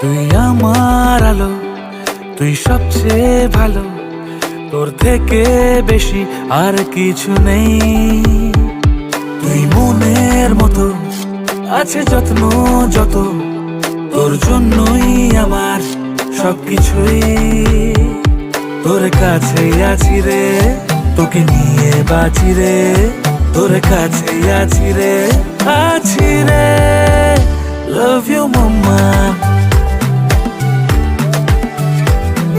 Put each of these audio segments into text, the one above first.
তুই আমার আলো, তুই সবচেয়ে ভালো, তোর থেকে বেশি আর কিছু নেই। তুই মনের মতো, আছে যত্ন যত, তোর জন্যই আমার সবকিছুই। তোর কাছে আছি রে, তোকে নিয়ে বাঁচি রে, তোর কাছে আছি রে, আছি রে। Love you mama,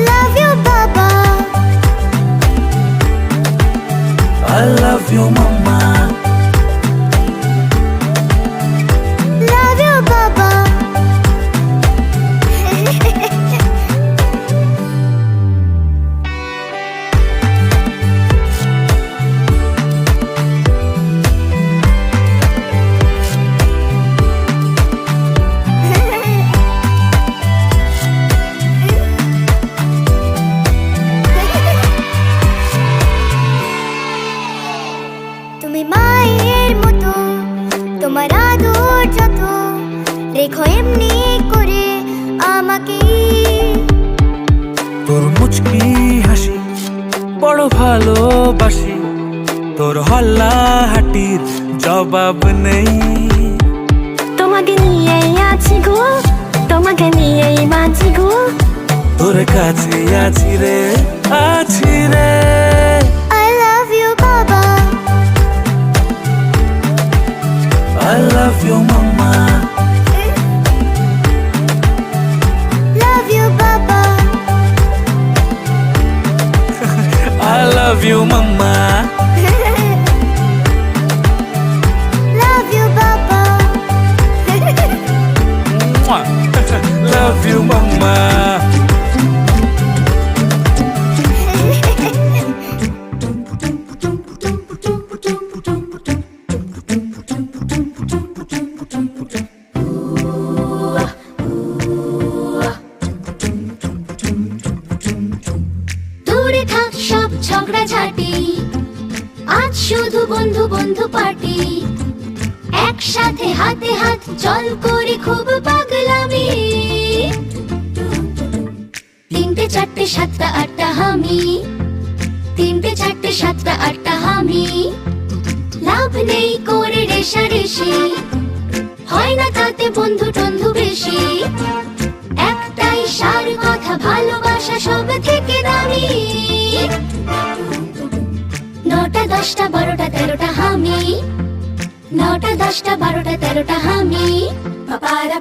Love you, Baba. I love you mama. Love you, Baba. তুমি মায়ের মতো, তোমার আদর যত, রেখো এমনি করে আমাকে। তোর মুচকি হাসি বড় ভালোবাসি, তোর হল্লা হাটির জবাব নেই। তোমাকে নিয়েই আছি গো, তোমাকে নিয়েই বাঁচি গো। তোর কাছে আছি রে, আছি রে। I love you, Baba. I love you mama, Love you, Baba. I love you mama, Love you, Baba. love you mama. দূরে থাক সব ঝগড়াঝাটি, আজ শুধু বন্ধু বন্ধু পার্টি। একসাথে হাতে হাত চল করে খুব পাগলামি। 3টে 4টে 7টা 8টা হামি, 3টে 4টে 7টা 8টা হামি। লাভ নেই করে রেশারেশি, হয় না তাতে বন্ধু টন্ধু বেশি। একটাই সার কথা, ভালোবাসা সব থেকে দামি। 9টা 10টা 12টা 13টা হামি, 9টা 10টা 12টা 13টা হামি। পাপারা